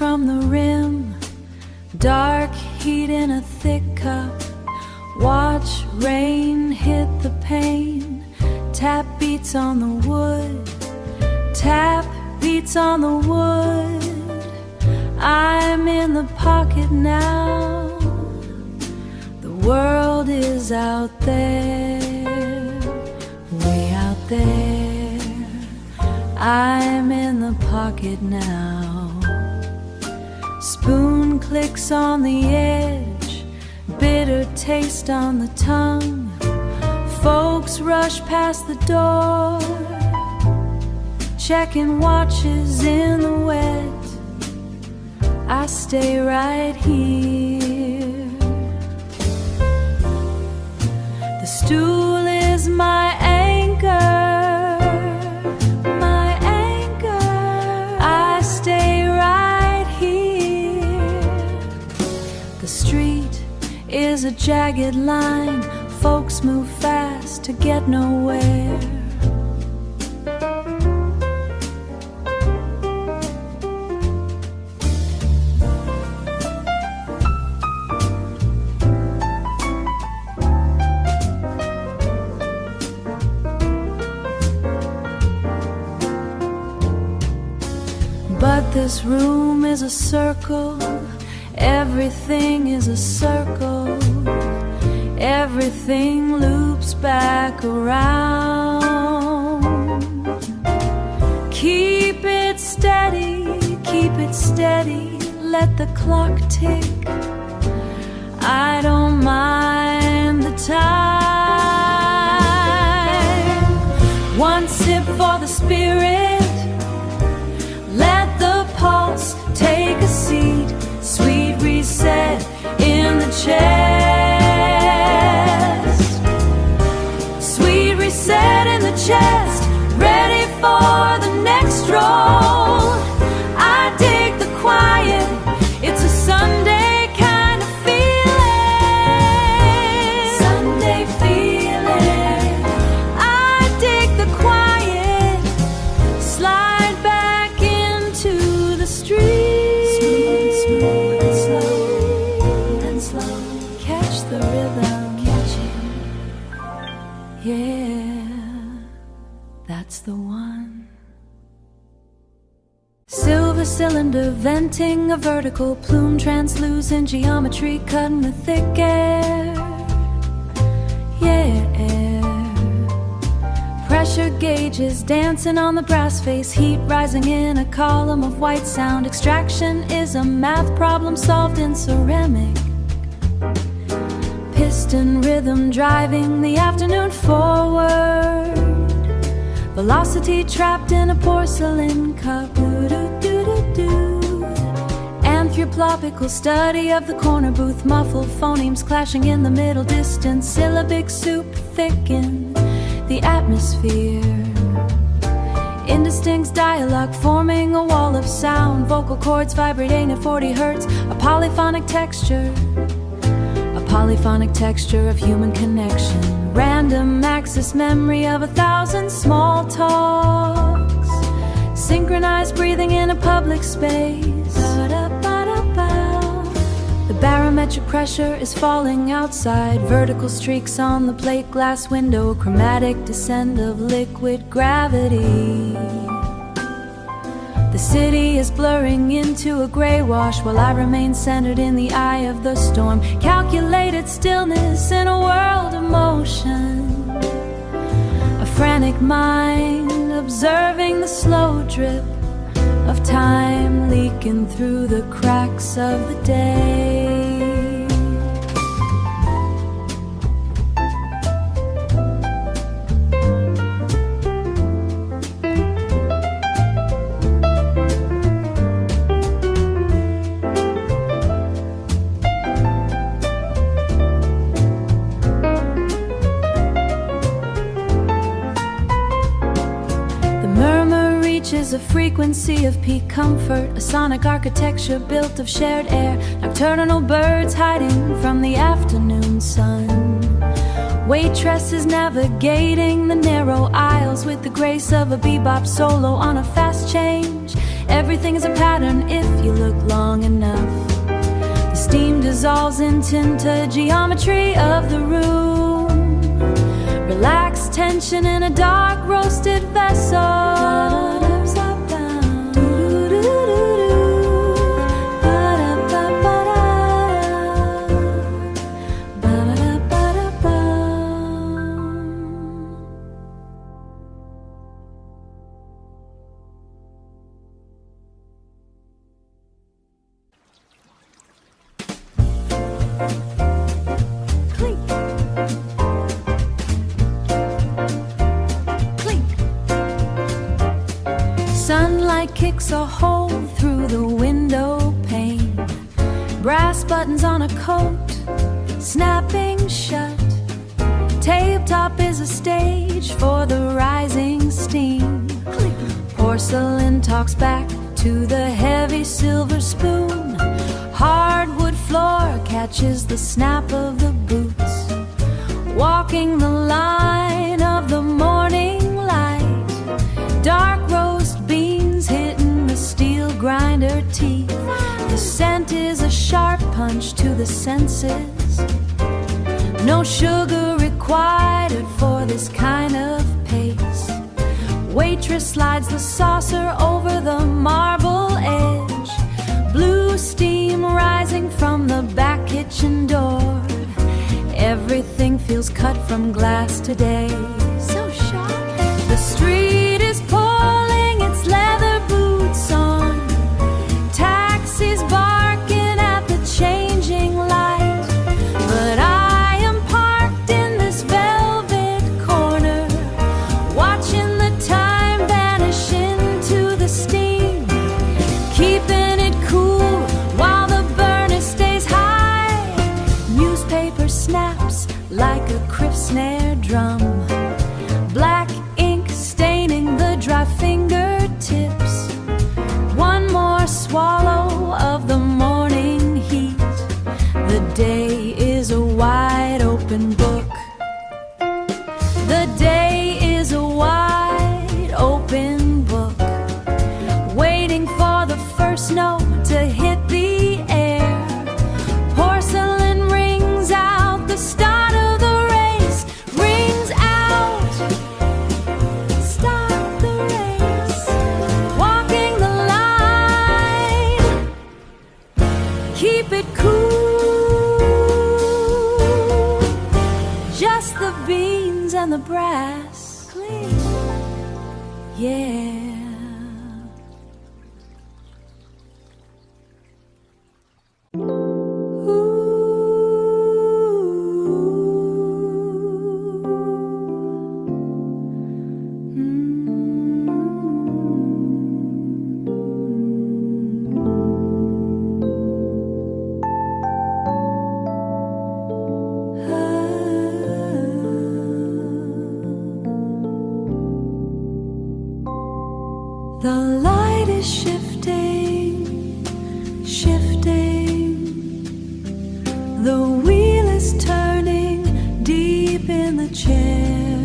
from the rim, dark heat in a thick cup. Watch rain hit the pane, tap beats on the wood, tap beats on the wood. I'm in the pocket now, the world is out there, way out there. I'm in the pocket now. Spoon clicks on the edge, bitter taste on the tongue. Folks rush past the door, checking watches in the wet. I stay right here. The stool is my anchor, my anchor. I stay right here. The street is a jagged line, folks move fast to get nowhere. But this room is a circle, everything is a circle. Everything loops back around. Keep it steady, let the clock tick. I don't mind the time. One sip for the spirit, let the pulse take a seat. Sweet reset in the chest, sweet reset in the chest, ready for the next stroll. I dig the quiet, it's a Sunday kind of feeling, Sunday feeling. I dig the quiet, slide back into the street, smooth and slow, and slow. Catch the rhythm, catch it. Yeah, that's the one. Silver cylinder venting a vertical plume, translucent geometry cutting the thick air. Yeah, pressure gauges dancing on the brass face, heat rising in a column of white sound. Extraction is a math problem solved in ceramic. Piston rhythm driving the afternoon forward. Velocity trapped in a porcelain cup. Anthropopical study of the corner booth, muffled phonemes clashing in the middle distance. Syllabic soup thicken the atmosphere. Indistinct dialogue forming a wall of sound. Vocal cords vibrating at 40 hertz. A polyphonic texture, a polyphonic texture of human connection. Random access memory of 1,000 small talks. Synchronized breathing in a public space. The barometric pressure is falling outside. Vertical streaks on the plate glass window. Chromatic descent of liquid gravity. The city is blurring into a gray wash while I remain centered in the eye of the storm. Calculated stillness in a world of motion. A frantic mind observing the slow drip of time leaking through the cracks of the day. Is a frequency of peak comfort, a sonic architecture built of shared air. Nocturnal birds hiding from the afternoon sun. Waitresses navigating the narrow aisles with the grace of a bebop solo on a fast change. Everything is a pattern if you look long enough. The steam dissolves into geometry of the room. Relax tension in a dark roasted vessel. Sunlight kicks a hole through the window pane. Brass buttons on a coat, snapping shut. Tabletop is a stage for the rising steam. Porcelain talks back to the heavy silver spoon. Hardwood floor catches the snap of the boots. Walking the line of the morning light. Dark roast beans hitting the steel grinder teeth. The scent is a sharp punch to the senses. No sugar required for this kind of pace. Waitress slides the saucer over the marble edge. Blue steam rising from the back kitchen door. Everything feels cut from glass today. So sharp. The street is pulling its leather boots on. Taxis barking at the changing light. But I am parked in this velvet corner, watching the time vanish into the steam. Keeping it cool while the burner stays high. Newspaper snaps like a crisp snare drum. Black ink staining the dry fingertips. One more swallow of the morning heat. The day is a wide open book. The day is a wide open book. Waiting for the first note to hit the air. Porcelain rings out the start of the race. Rings out. Start the race. Walking the line. Keep it cool. Just the beans and the brass. Clean. Yeah. The light is shifting, shifting. The wheel is turning deep in the chair,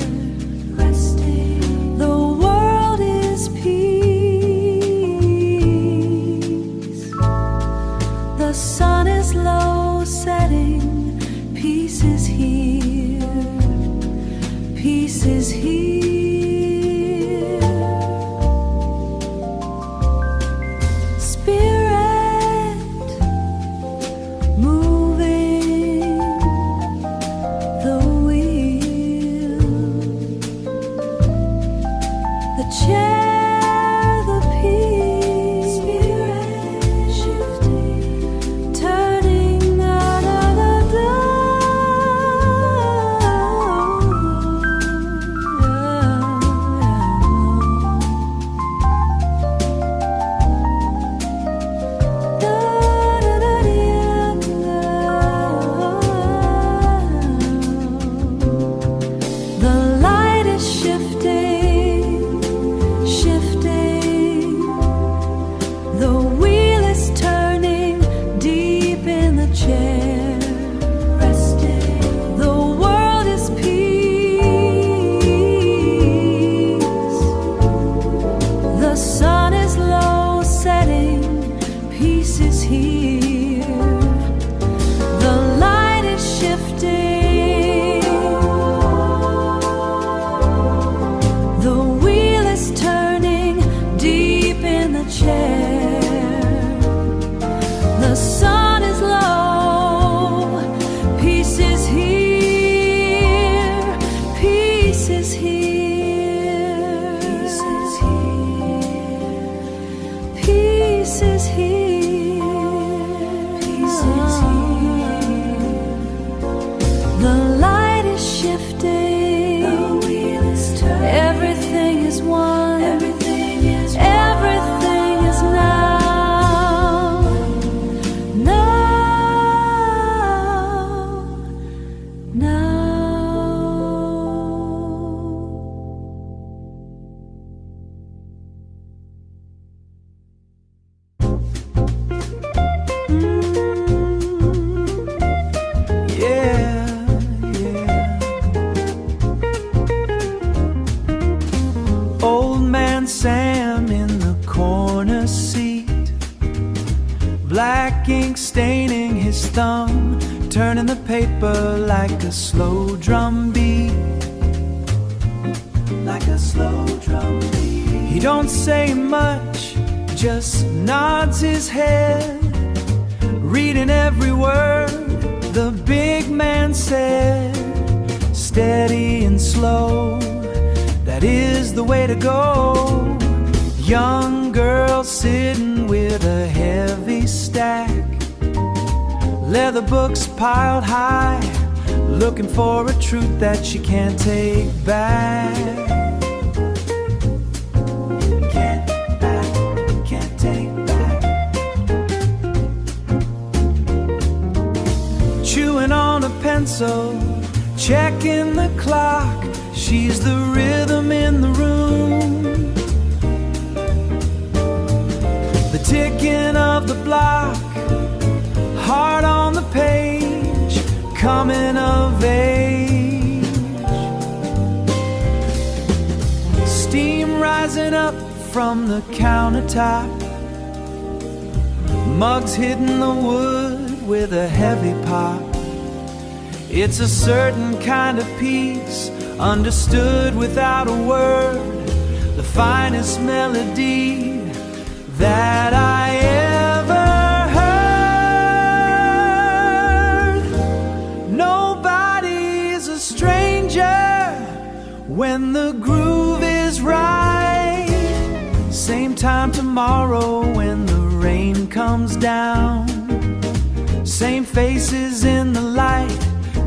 resting. The world is peace. The sun is low setting. Peace is here. Peace is here. The light is shifting, the wheel is turning, everything is one, everything is now, now. Sam in the corner seat, black ink staining his thumb, turning the paper like a slow drum beat, like a slow drum beat. He don't say much, just nods his head, reading every word the big man said. Steady and slow, that is the way to go. Young girl sitting with a heavy stack, leather books piled high, looking for a truth that she can't take back. Can't take back. Chewing on a pencil, checking the clock. She's the rhythm in the room, the ticking of the block, heart on the page, coming of age. Steam rising up from the countertop, mugs hitting the wood with a heavy pop. It's a certain kind of peace, understood without a word, the finest melody that I ever heard. Nobody's a stranger when the groove is right. Same time tomorrow when the rain comes down, same faces in the light,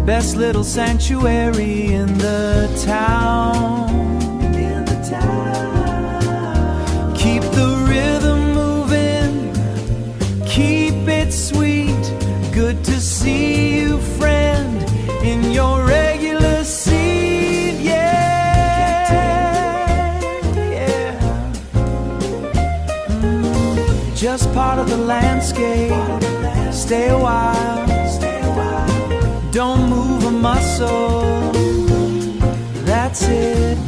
best little sanctuary in the town. Keep the rhythm moving, keep it sweet. Good to see you, friend, in your regular seat. Yeah. Just part of the landscape. Stay a while. Don't move a muscle, that's it.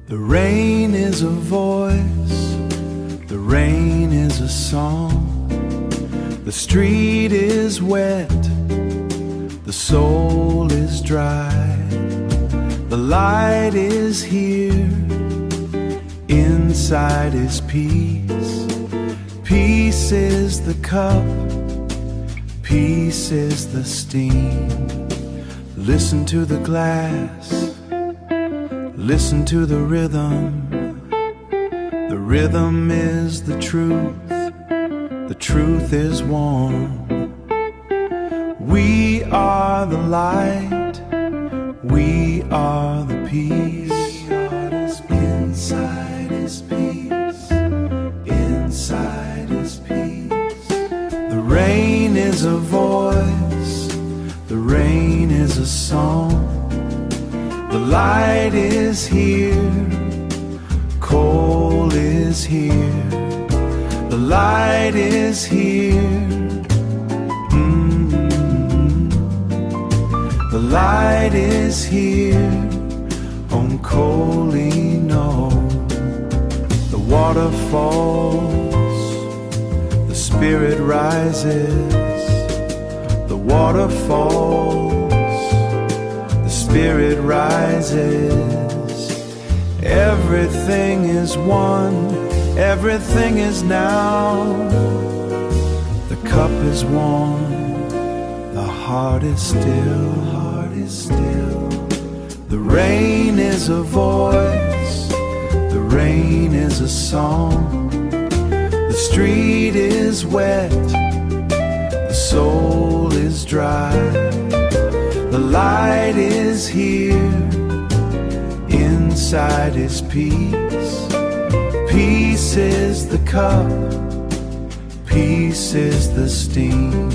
The rain is a voice, the rain is a song. The street is wet, the soul is dry. The light is here, inside is peace. Peace is the cup, peace is the steam. Listen to the glass, listen to the rhythm. The rhythm is the truth is warm. We are the light, we are the peace. Inside is peace, inside is peace. The rain is a voice, the rain is a song. The light is here, coal is here. The light is here. The light is here on Colino. The water falls, the spirit rises. The water falls, the spirit rises. Everything is one, everything is now. The cup is warm, the heart is still, heart is still. The rain is a voice, the rain is a song. The street is wet, the soul is dry. The light is here, inside is peace. Peace is the cup, peace is the steam.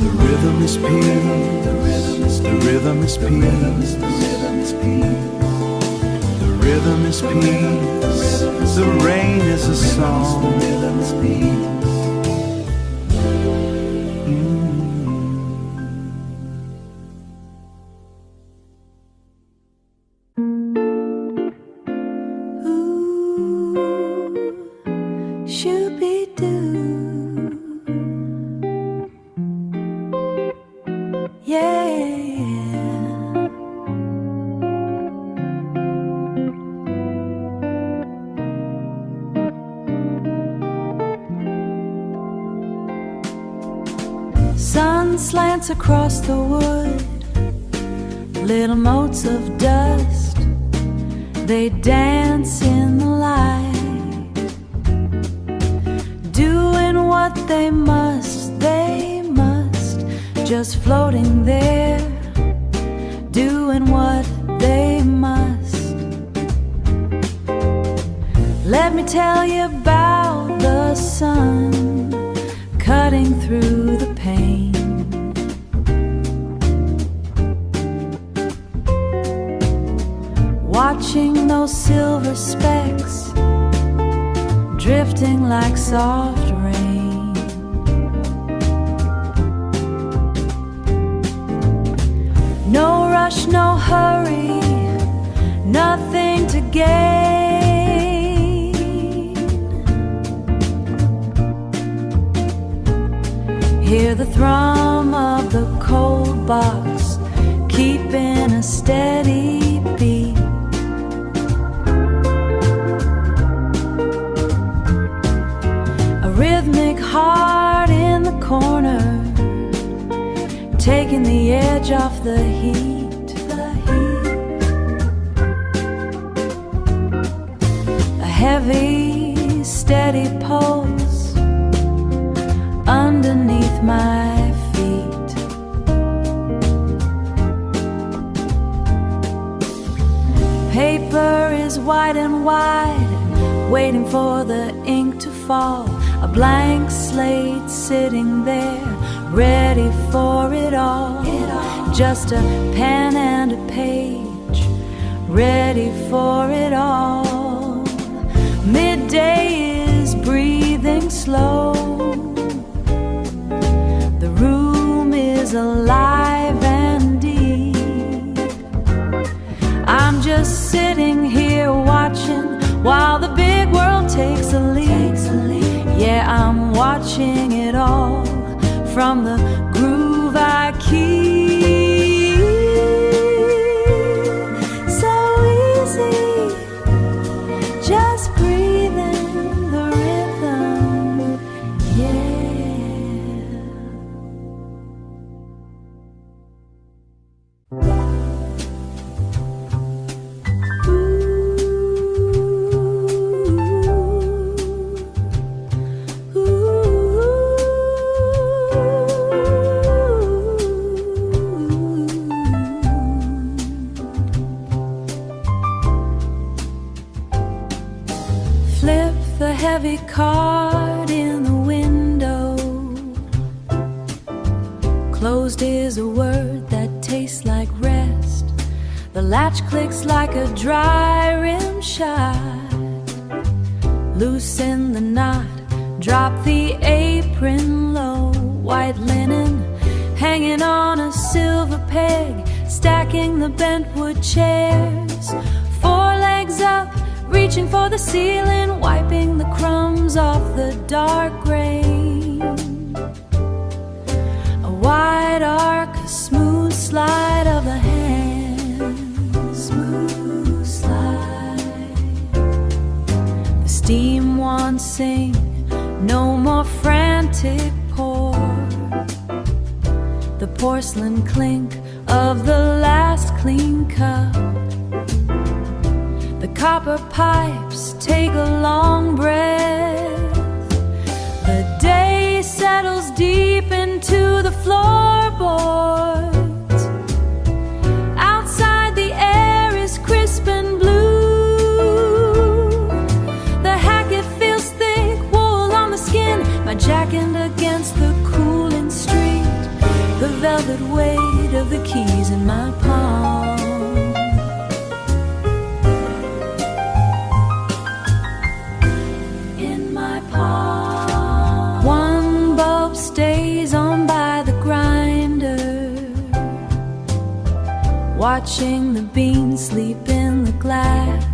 The rhythm is peace, the rhythm is peace, the rhythm is peace. The rhythm is peace, the rain is a song. The rhythm is peace. Ooh, shoo-be-doo. Yeah. Sun slants across the wood, little motes of dust, they dance in the light, doing what they must, just floating there, doing what they must. Let me tell you about the sun cutting through the pain. Watching those silver specks drifting like soft rain. No rush, no hurry, nothing to gain. Hear the thrum of the cold box, keeping a steady beat. A rhythmic heart in the corner, taking the edge off the heat. A heavy, steady pulse underneath my feet. Paper is white and wide, waiting for the ink to fall. A blank slate sitting there, ready for it all. Just a pen and a page, ready for it all. Midday is breathing slow, the room is alive and deep. I'm just sitting here watching while the big world takes a leap. Yeah, I'm watching it all from the groove I keep. So easy, just breathing the rhythm, yeah. Flip the heavy card in the window. Closed is a word that tastes like rest. The latch clicks like a dry rim shot. Loosen the knot, drop the apron low. White linen hanging on a silver peg, stacking the bent wood chairs. Four legs up, reaching for the ceiling, wiping the crumbs off the dark grain. A wide arc, a smooth slide of the hand, smooth slide. The steam won't sing, no more frantic pour. The porcelain clink of the last clean cup. The copper pipes take a long breath. The day settles deep into the floorboards. Outside the air is crisp and blue. The hacket feels thick, wool on the skin. My jacket against the cooling street. The velvet weight of the keys in my palm. In my palm. One bulb stays on by the grinder, watching the beans sleep in the glass.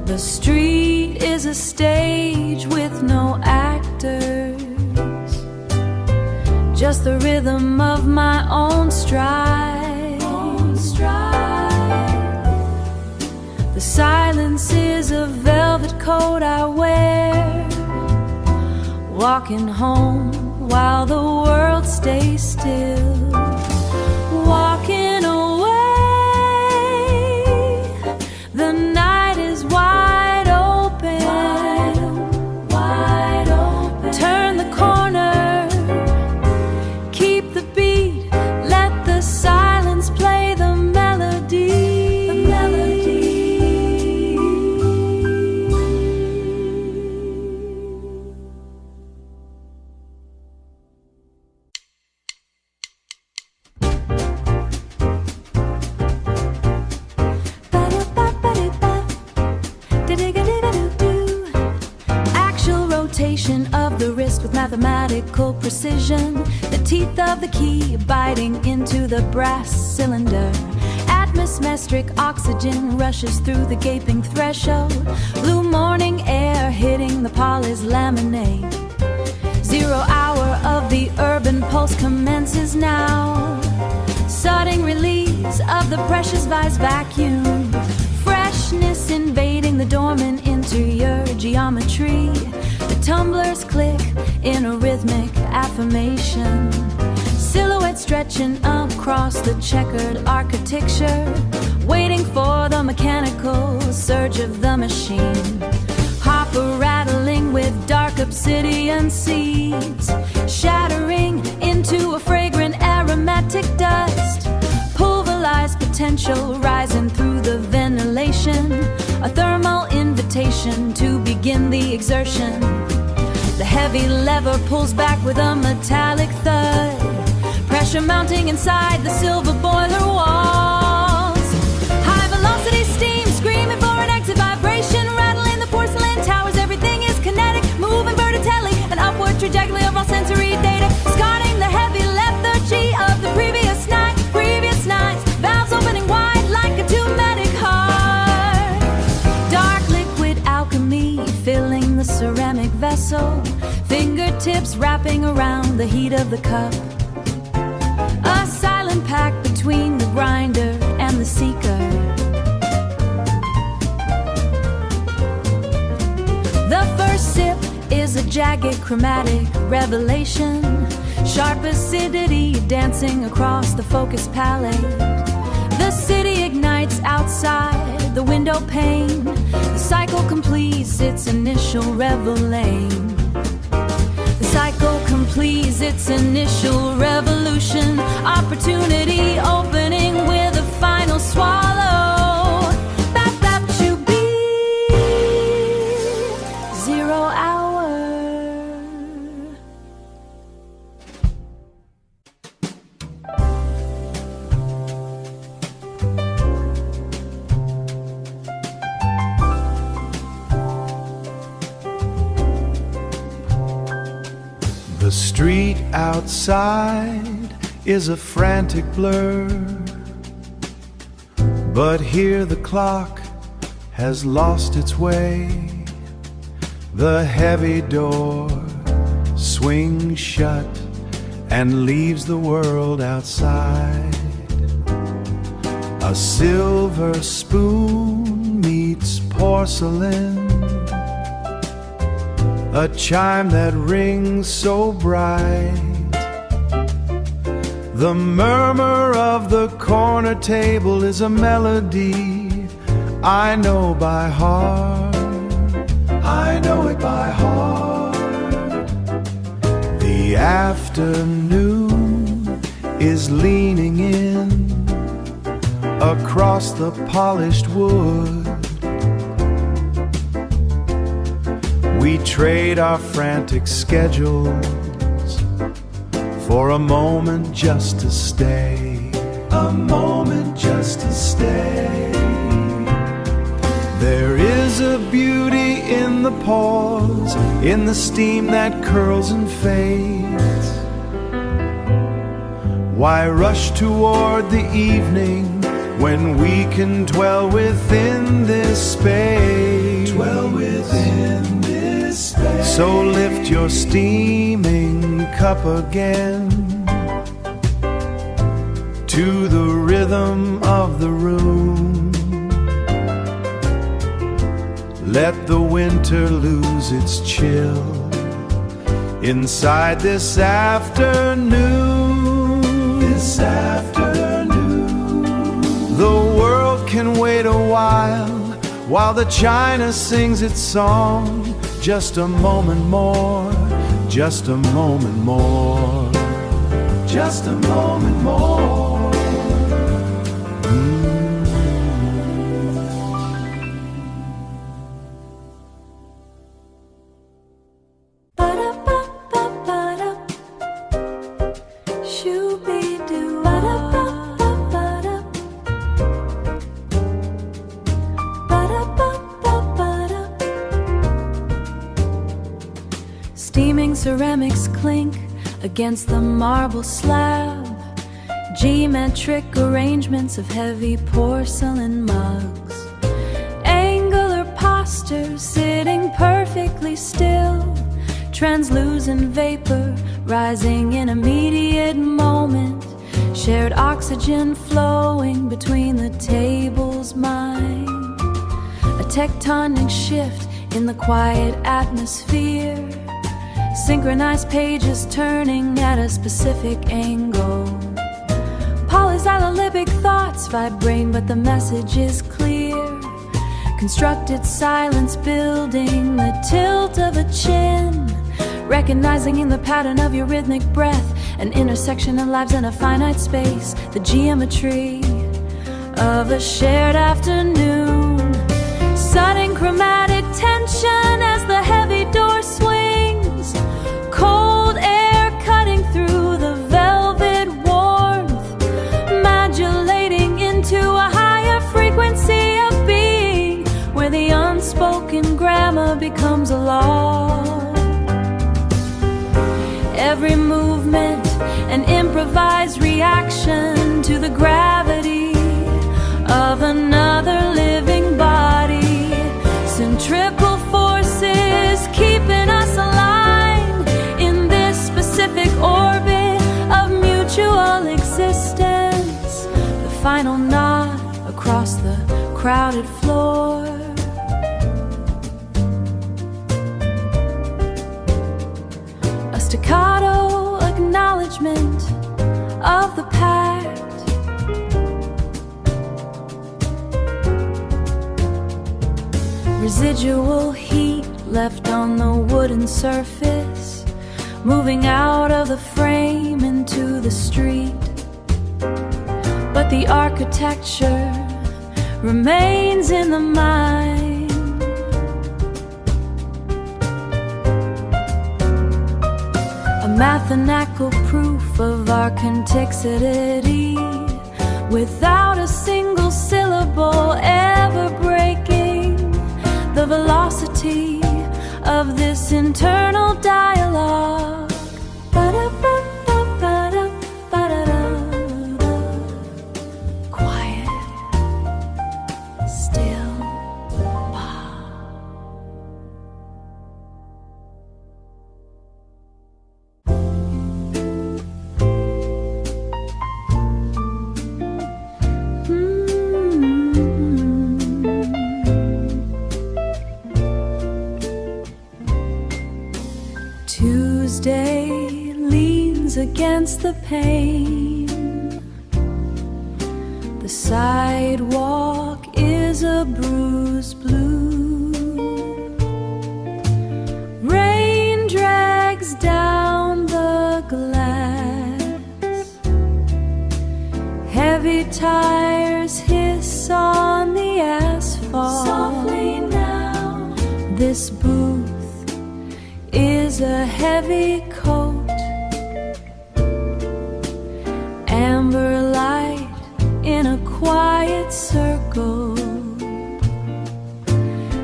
The street is a stage with no actors, just the rhythm of my own stride. The silence is a velvet coat I wear, walking home while the world stays still. Walking away, the night is wide open, wide open. Turn the corner, keep the beat, let the silence play the melody. The melody. Actual rotation of the wrist with mathematical precision. The teeth of the key biting into the brass cylinder. Atmospheric oxygen rushes through the gaping threshold. Blue morning air hitting the polished laminate. 0 hour of the urban pulse commences now. Sudden release of the precious vice vacuum. Freshness invading the dormant interior geometry. The tumblers click in a rhythmic affirmation. Silhouette stretching across the checkered architecture, waiting for the mechanical surge of the machine. Hopper rattling with dark obsidian seeds, shattering into a fragrant aromatic dust. Pulverized potential rising through the ventilation, a thermal invitation to begin the exertion. The heavy lever pulls back with a metallic thud, pressure mounting inside the silver boiler walls. High velocity steam screaming for an exit, vibration rattling the porcelain towers. Everything is kinetic, moving vertically, an upward trajectory of all sensory data, scanning the heavy lethargy of the previous night. Previous nights, valves opening wide like a pneumatic heart. Dark liquid alchemy filling the ceramic vessel, fingertips wrapping around the heat of the cup. A silent pact between the grinder and the seeker. The first sip is a jagged chromatic revelation, sharp acidity dancing across the focused palette. The city ignites outside the window pane. The cycle completes its initial revelation. The cycle completes its initial revolution. Opportunity opening with a final swallow. Bap bap to be 0 hour. The street outside is a frantic blur, but hear the clock has lost its way. The heavy door swings shut and leaves the world outside. A silver spoon meets porcelain, a chime that rings so bright. The murmur of the corner table is a melody I know by heart. I know it by heart. The afternoon is leaning in across the polished wood. We trade our frantic schedules for a moment just to stay. A moment just to stay. There is a beauty in the pause, in the steam that curls and fades. Why rush toward the evening when we can dwell within this space? Dwell within this space. So lift your steaming cup again to the rhythm of the room. Let the winter lose its chill inside this afternoon. This afternoon, the world can wait a while the china sings its song. Just a moment more, just a moment more, just a moment more. Steaming ceramics clink against the marble slab. Geometric arrangements of heavy porcelain mugs. Angular postures sitting perfectly still. Translucent vapor rising in immediate moment. Shared oxygen flowing between the table's mind. A tectonic shift in the quiet atmosphere. Synchronized pages turning at a specific angle. Polysyllabic thoughts vibrate, but the message is clear. Constructed silence building the tilt of a chin. Recognizing in the pattern of your rhythmic breath an intersection of lives in a finite space. The geometry of a shared afternoon. Sudden chromatic tension as the heavy door swings. Cold air cutting through the velvet warmth. Modulating into a higher frequency of being, where the unspoken grammar becomes a law. Every movement an improvised reaction to the gravity of another living body. Centripetal forces keeping us aligned in this specific orbit of mutual existence. The final knot across the crowded floor. A staccato acknowledgement of the pact. Residual heat left on the wooden surface, moving out of the frame into the street. But the architecture remains in the mind. A mathematical proof of our contextuality, without a single syllable ever breaking the velocity of this internal dialogue. Quiet, still, Tuesday leans against the pane. The sidewalk is a bruised blue. Rain drags down the glass. Heavy tires hiss on the asphalt. Softly now, this booth is a heavy coat. Amber light in a quiet circle.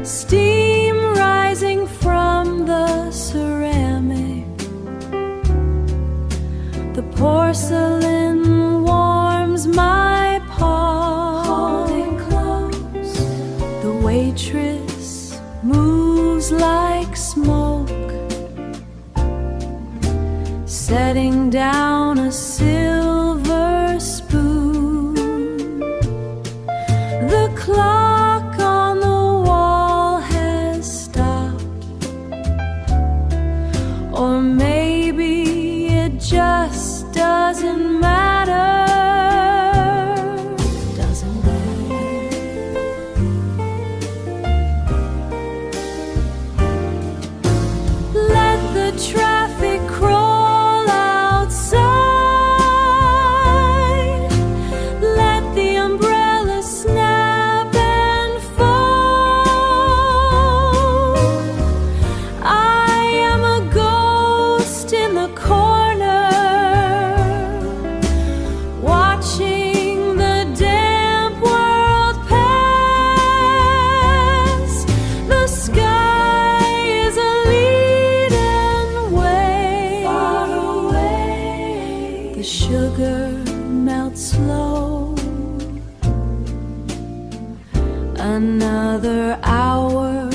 Steam rising from the ceramic. The porcelain warms my palm. Holding close, the waitress moves like smoke, setting down a silver spoon. The clock on the wall has stopped, or maybe it just doesn't matter. Doesn't matter. Let the traffic crawl outside. Let the umbrella snap and fold. I am a ghost in the corner, watching the damp world pass. The sky is a leaden way. Far away, the sugar melts slow. Another hour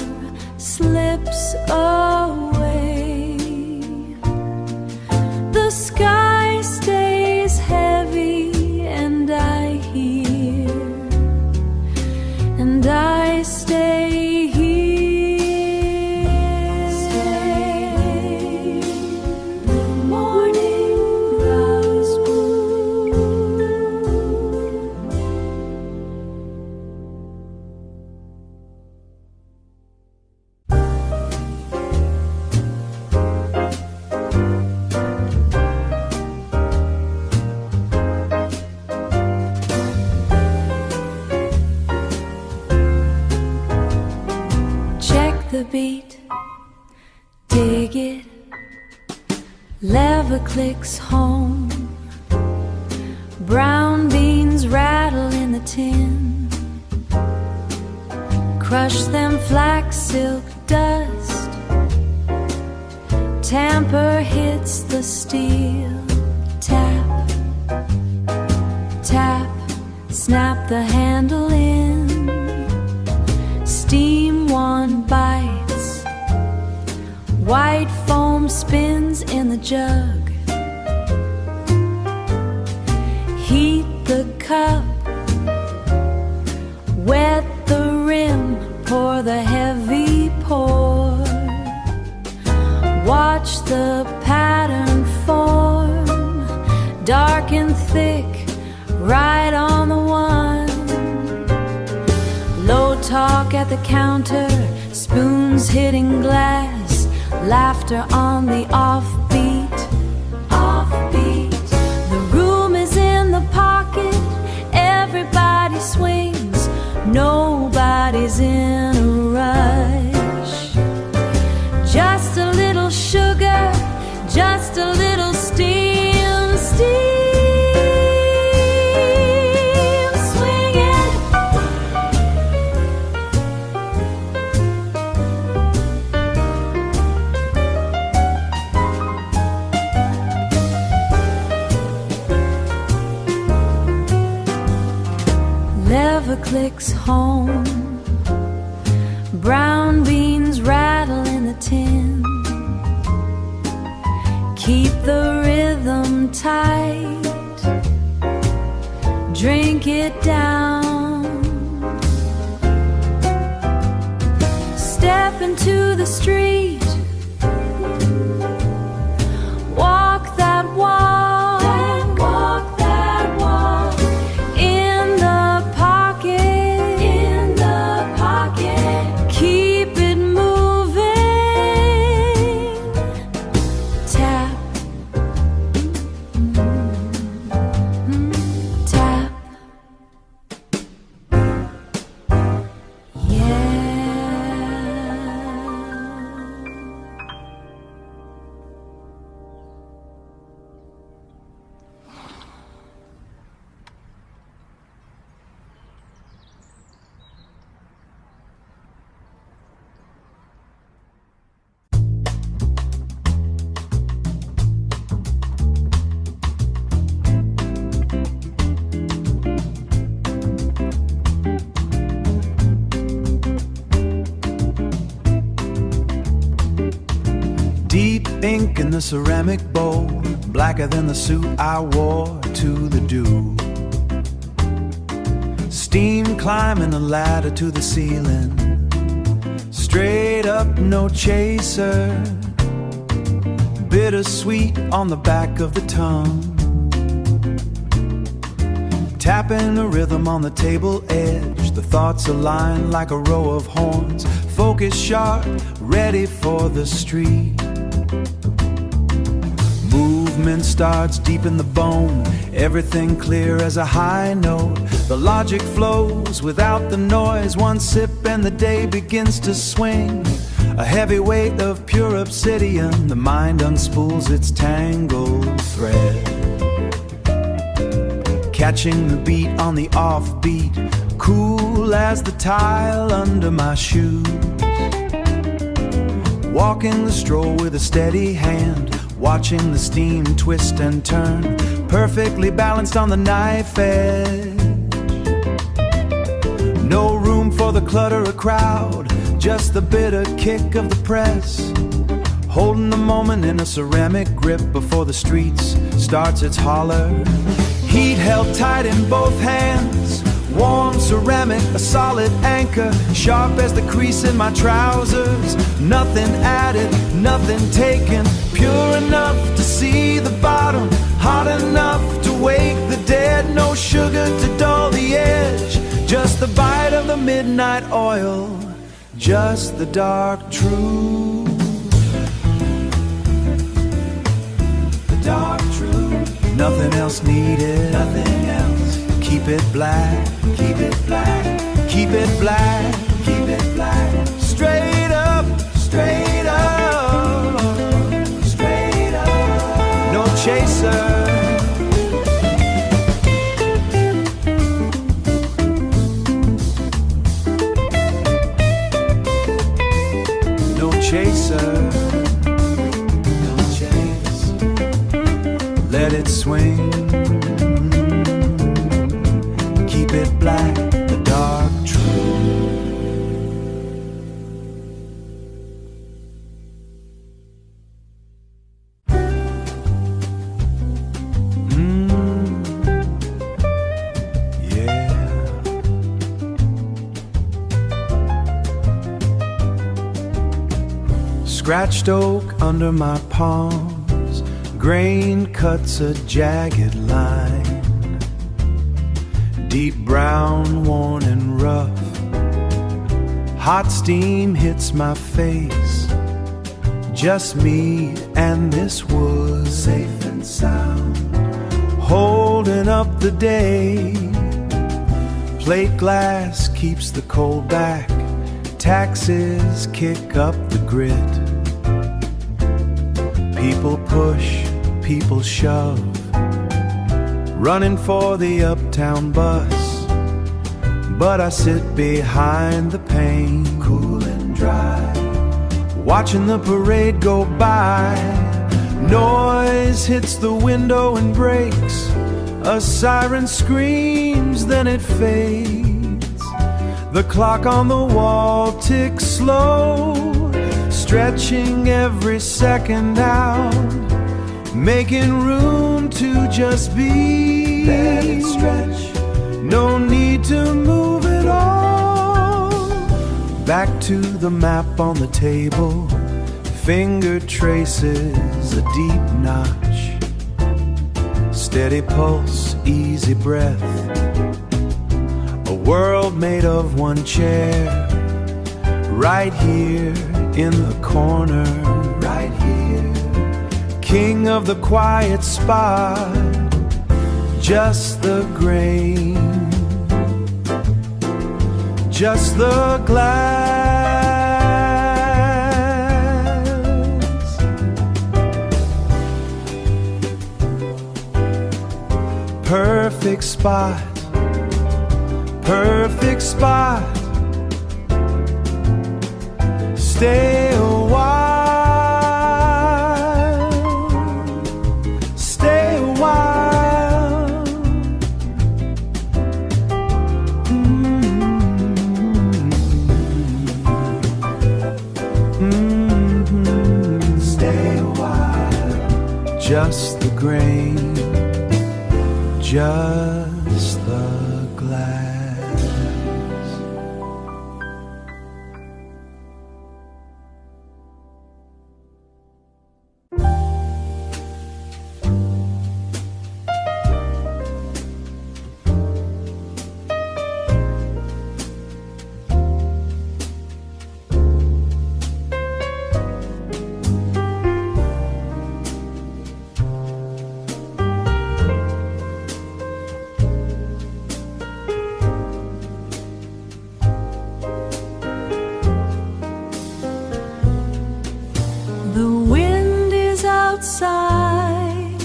slips away. The sky stays heavy, and I hear, and I stay here. The morning rose blue. Check the beat, dig it, lever clicks home. Brown beans rattle in the tin. Crush them, flax silk dust. Tamper hits the steel. Tap, tap, snap the handle in. Steam one bites. White foam spins in the jug. Heat the cup. Wet the rim. Pour the heavy pour. Watch the pattern form. Dark and thick. Right on the one. Low talk at the counter, spoons hitting glass, laughter on the offbeat, offbeat. The room is in the pocket, everybody swings, nobody's in a rush. Just a little sugar, just a little steam, steam. Lever clicks home. Brown beans rattle in the tin. Keep the rhythm tight. Drink it down. Step into the street. Ink in the ceramic bowl, blacker than the suit I wore to the do. Steam climbing a ladder to the ceiling, straight up, no chaser. Bittersweet on the back of the tongue, tapping a rhythm on the table edge. The thoughts align like a row of horns, focus sharp, ready for the street. Movement starts deep in the bone, everything clear as a high note. The logic flows without the noise, one sip and the day begins to swing. A heavy weight of pure obsidian, the mind unspools its tangled thread. Catching the beat on the offbeat, cool as the tile under my shoes. Walking the stroll with a steady hand, watching the steam twist and turn, perfectly balanced on the knife edge. No room for the clutter of crowd, just the bitter kick of the press. Holding the moment in a ceramic grip before the streets starts its holler. Heat held tight in both hands, warm ceramic, a solid anchor, sharp as the crease in my trousers. Nothing added, nothing taken, pure enough to see the bottom, hot enough to wake the dead. No sugar to dull the edge, just the bite of the midnight oil, just the dark truth. The dark truth, nothing else needed, nothing else. Keep it black, keep it black, keep it black, keep it black. Straight up, straight up, straight up. No chaser. No chaser. No chase. Let it swing. Keep it black, the dark truth. Yeah. Scratched oak under my palms, grain cuts a jagged line. Deep brown, worn and rough, hot steam hits my face. Just me and this wood, safe and sound, holding up the day. Plate glass keeps the cold back, taxes kick up the grit. People push, people shove, running for the uptown bus, but I sit behind the pane, cool and dry, watching the parade go by. Noise hits the window and breaks, a siren screams, then it fades. The clock on the wall ticks slow, stretching every second out, making room to just be. Let it stretch, no need to move at all. Back to the map on the table, finger traces a deep notch. Steady pulse, easy breath, a world made of one chair. Right here in the corner, right here, king of the quiet spot, just the grain, just the glass. Perfect spot, perfect spot. Stay a while, stay a while. Stay a while. just the grain, just the glass. The wind is outside,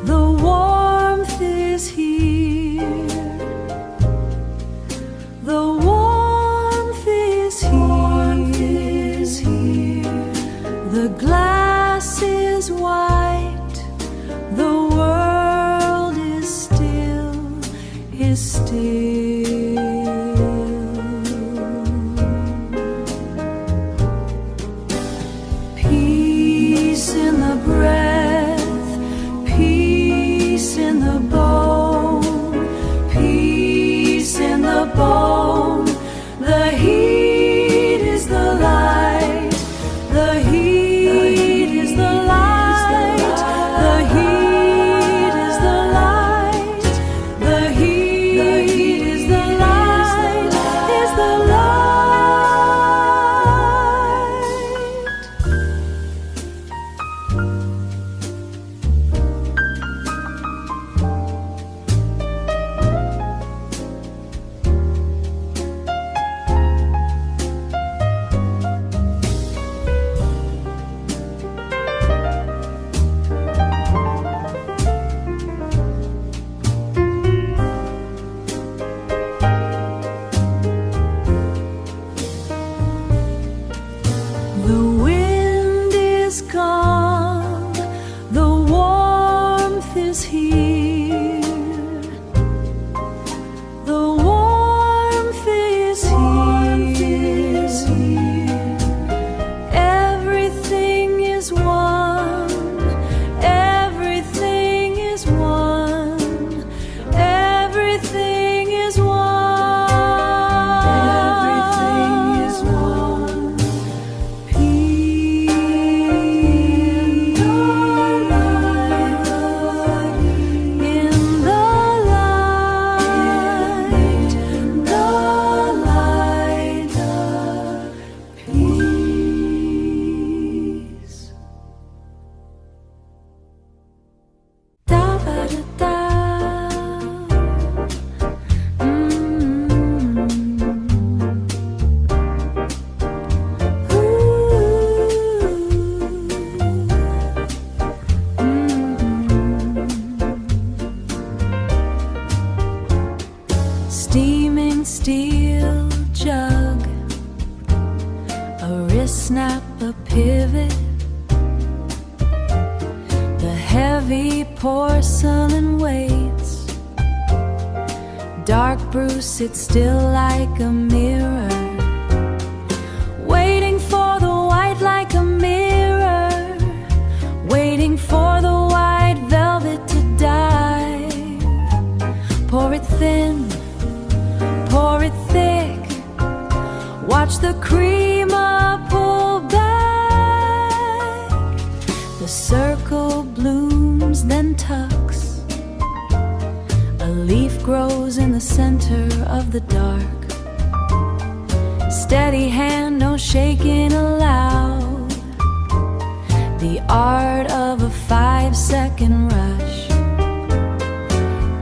the warmth is here. The warmth is here. The glass is white, the world is still, is still. Peace in the breath, peace in the bone, peace in the bone. The heat is the light, the heat is the light, the heat is the light, the heat is the light, is the light. The wind is gone, the warmth is here. The warmth is here. Everything is one, everything is one, everything is one. Everything is one. Steaming steel jug, a wrist snap, a pivot, the heavy porcelain weights. Dark brew sits still like a mirror, waiting for the white like a mirror, waiting for the white velvet to die. Pour it thin, pour it thick, watch the creamer pull back. The circle blooms, then tucks. A leaf grows in the center of the dark. Steady hand, no shaking allowed. The art of a 5-second rush.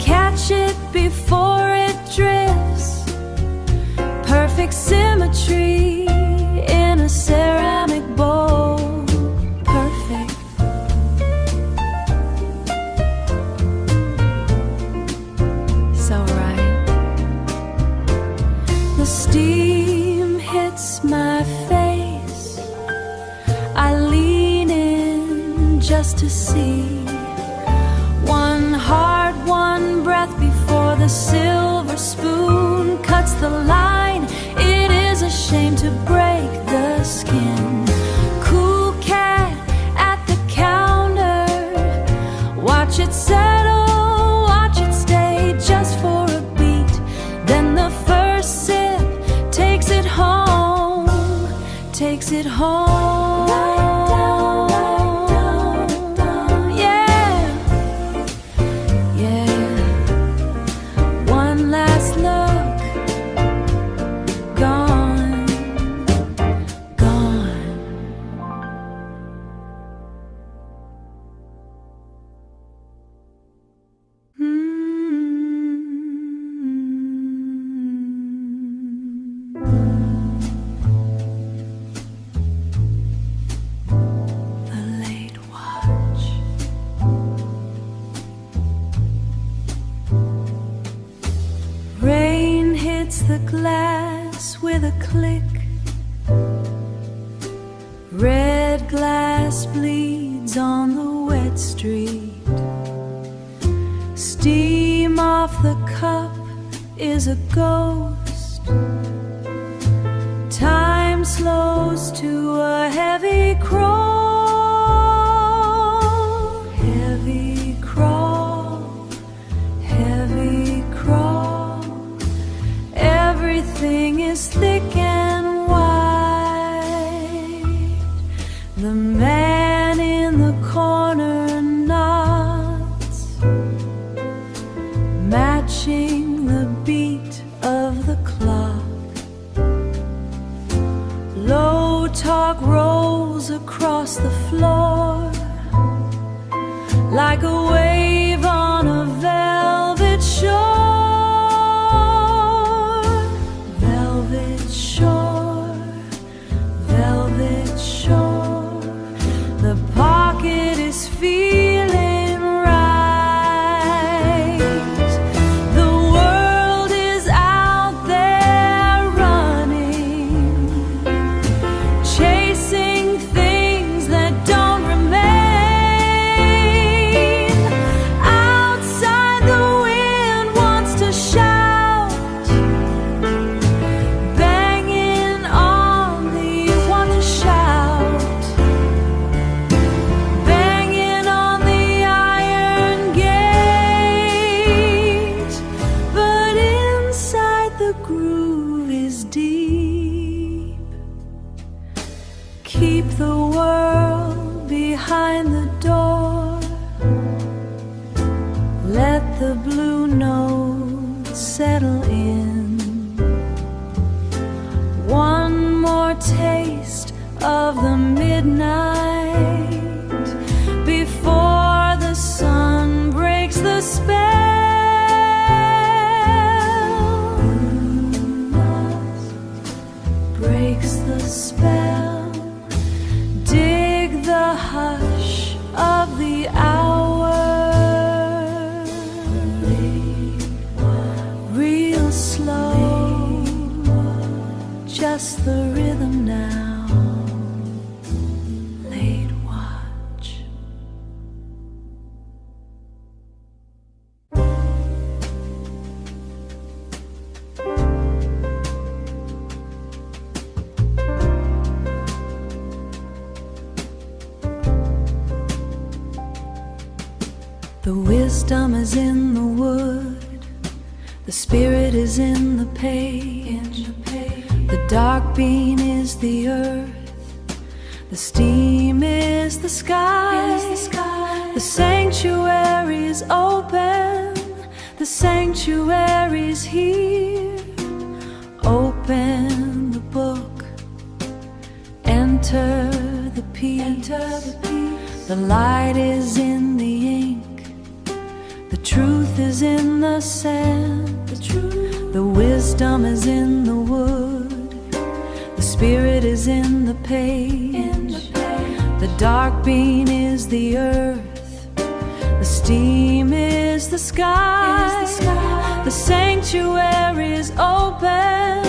Catch it before it drifts. Perfect symmetry in a ceramic bowl. Perfect. So right. The steam hits my face. I lean in just to see. One heart, one breath before the silver spoon cuts the line. It is a shame to break the skin. Cool cat at the counter, watch it settle, watch it stay just for a beat. Then the first sip takes it home, takes it home. Yeah, yeah. One last look, gone, gone. The late watch. Rain hits the glass with a click. Red glass bleeds on the wet street. Steam off the cup is a ghost. Time slows to a heavy crawl. Heavy crawl, heavy crawl. Everything is thick and white. The man in the corner nods, matching the beat of the clock. Low talk rolls across the floor like a wave on a velvet shore. Velvet shore, velvet shore. The pocket is feeling right. The world is out there running, chasing things that don't remain. Outside, the wind wants to shout, banging on the want to shout, banging on the iron gate. But inside, the groove is deep. Keep the world behind the door. Let the blue notes settle in. One more taste of the midnight before the sun breaks the spell. Breaks the spell. Dig the hush of the hour. Real slow, just the rhythm now. Late watch. The wisdom is in the wood, the spirit is in the page. The dark bean is the earth, the steam is the sky. The sanctuary's open, the sanctuary's here. Open the book, enter the peace. The light is in the ink, the truth is in the sand. The wisdom is in the wood, the spirit is in the page. The dark bean is the earth, the steam is the sky. The sanctuary is open,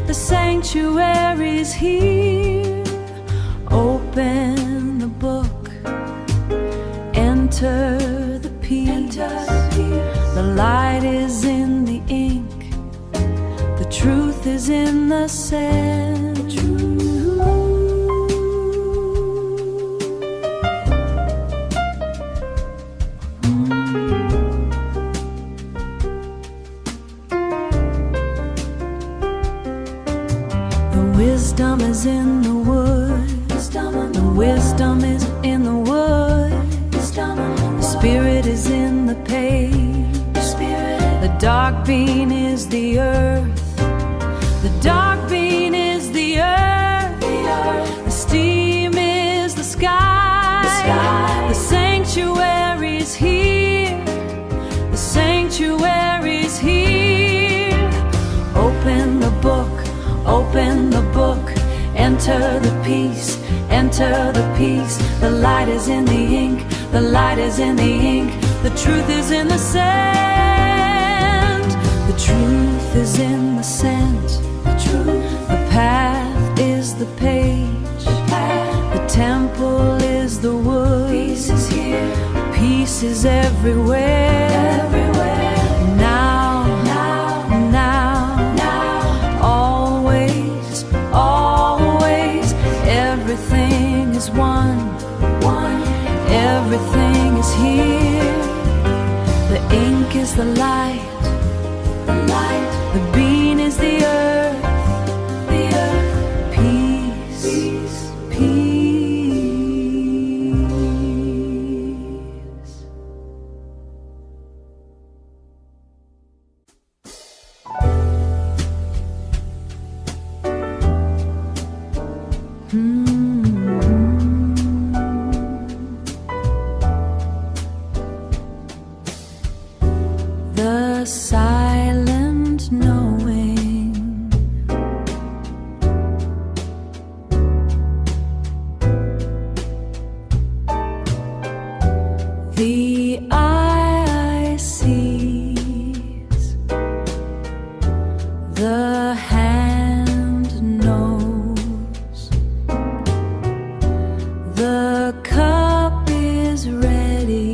the sanctuary is here. Open the book, enter the peace. The light is in the ink, the truth is in the sand. is in the woods. The wisdom is in the woods. The spirit is in the page. The dark bean is the earth. The dark bean is the earth. The steam is the sky. The sanctuary's here. The sanctuary's here. Open the book, open the book. Enter the peace, enter the peace. The light is in the ink, the light is in the ink. The truth is in the sand. The truth is in the scent. The path is the page. The temple is the wood. Peace is here. Peace is everywhere. Now, always, always. Everything is one. Everything is here. The ink is the light. The bean is the earth. Peace, peace. The silent knowing. The eye sees. The hand knows. The cup is ready.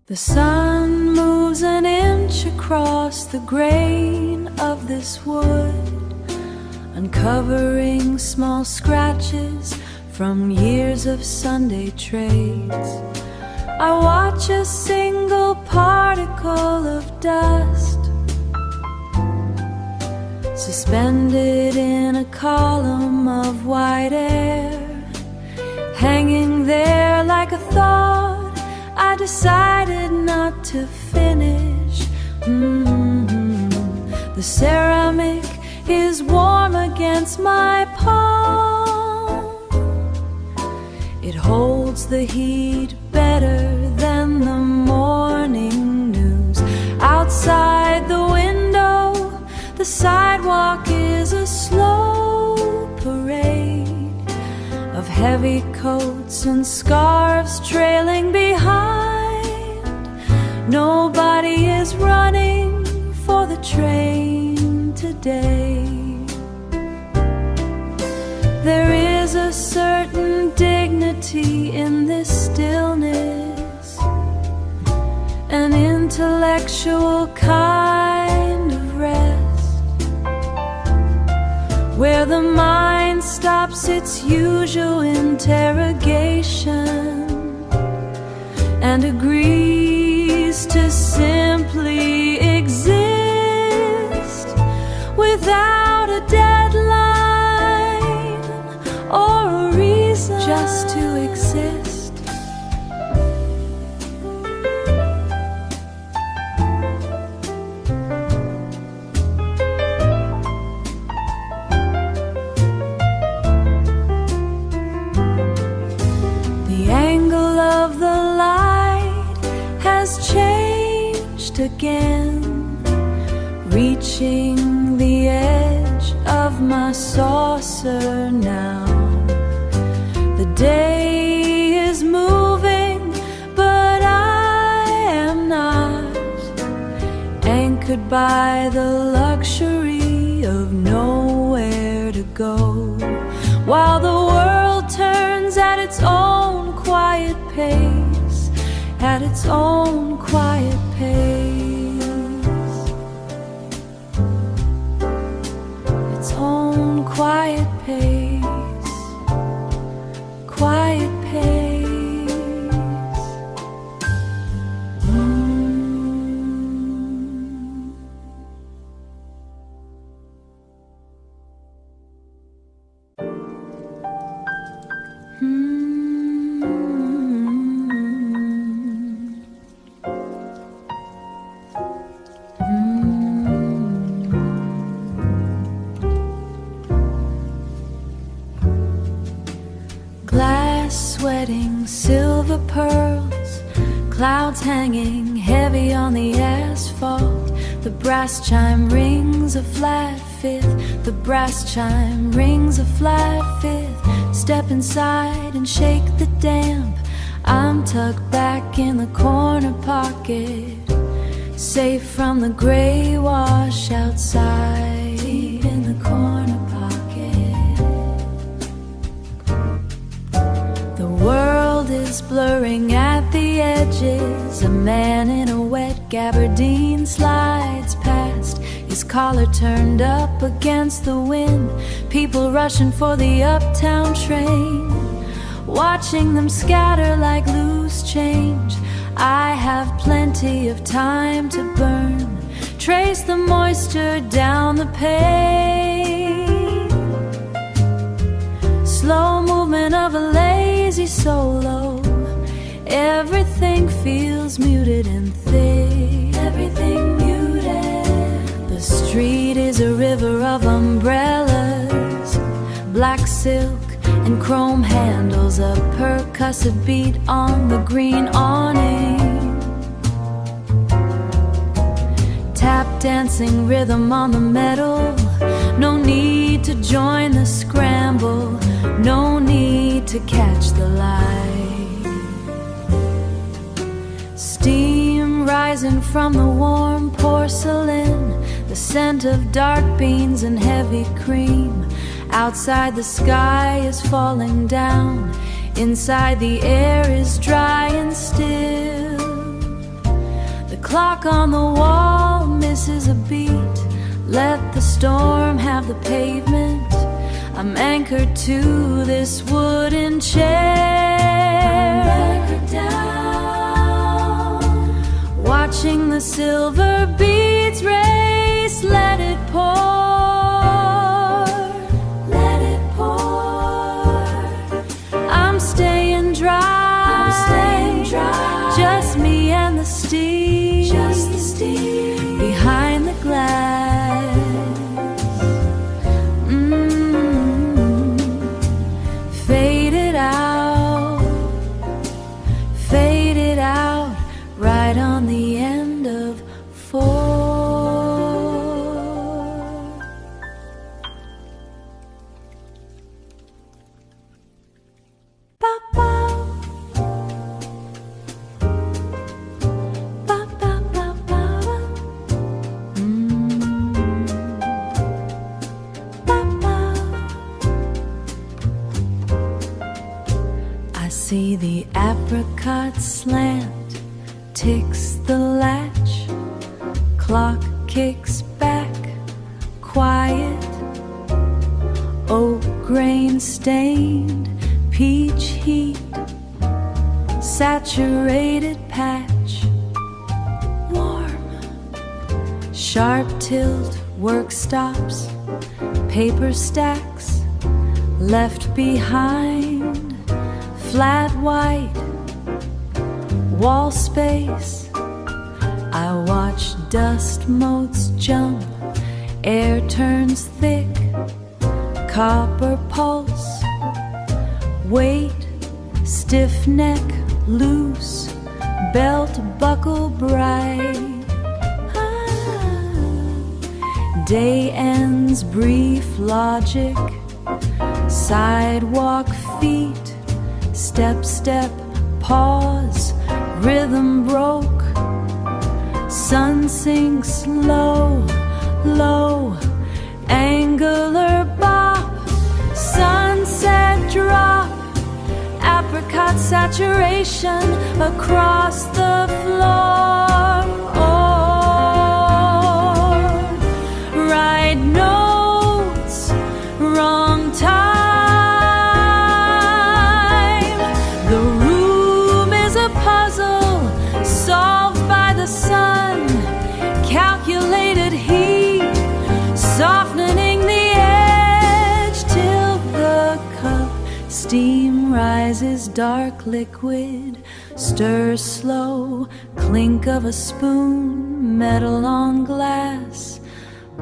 The sun moves an inch across the grain of this wood, uncovering small scratches from years of Sunday trades. I watch a single particle of dust suspended in a column of white air, hanging there like a thought I decided not to finish. The ceramic is warm against my palm. It holds the heat better than the morning news. Outside the window, the sidewalk is a slow parade of heavy coats and scarves trailing behind. Nobody is running for the train today. There is a certain dignity in this stillness, an intellectual kind of rest, where the mind stops its usual interrogation and agrees to simply exist without a deadline or a reason, just to exist. The angle of the light has changed again, reaching the edge of my saucer now. The day is moving, but I am not, anchored by the luxury of nowhere to go, while the world turns at its own quiet pace, at its own quiet pace, its own quiet pace, quiet pace. Glass sweating, silver pearls, clouds hanging heavy on the asphalt. The brass chime rings a flat fifth, the brass chime rings a flat fifth. Step inside and shake the damp. I'm tucked back in the corner pocket, safe from the gray wash outside. Deep in the corner pocket, the world is blurring at the edges. A man in a wet gabardine slides past, his collar turned up against the wind. People rushing for the uptown train, watching them scatter like loose change. I have plenty of time to burn, trace the moisture down the pane. Slow movement of a lazy solo, everything feels muted and thick, everything muted. The street is a river of umbrellas, black silk and chrome handles, a percussive beat on the green awning, tap dancing rhythm on the metal. No need to join the scramble, no need to catch the light. Steam rising from the warm porcelain, the scent of dark beans and heavy cream. Outside the sky is falling down, inside the air is dry and still. The clock on the wall misses a beat, let the storm have the pavement. I'm anchored to this wooden chair, I'm anchored down, watching the silver beads race. Let it pour, staying dry, just me and the steam, just the steam behind the glass. Faded out, right on the end of 4. The apricot slant ticks the latch, clock kicks back, quiet, oat grain stained, peach heat, saturated patch, warm, sharp tilt, work stops, paper stacks, left behind, flat white, wall space. I watch dust motes jump, air turns thick, copper pulse, weight, stiff neck, loose, belt buckle bright. Day ends, brief logic, sidewalk feet, step, step, pause, rhythm broke, sun sinks low, low, angular bop, sunset drop, apricot saturation across the floor. Or write notes, wrong time. The room is a puzzle solved by the sun, calculated heat, softening the edge till the cup. Steam rises, dark liquid, stir slow, clink of a spoon, metal on glass,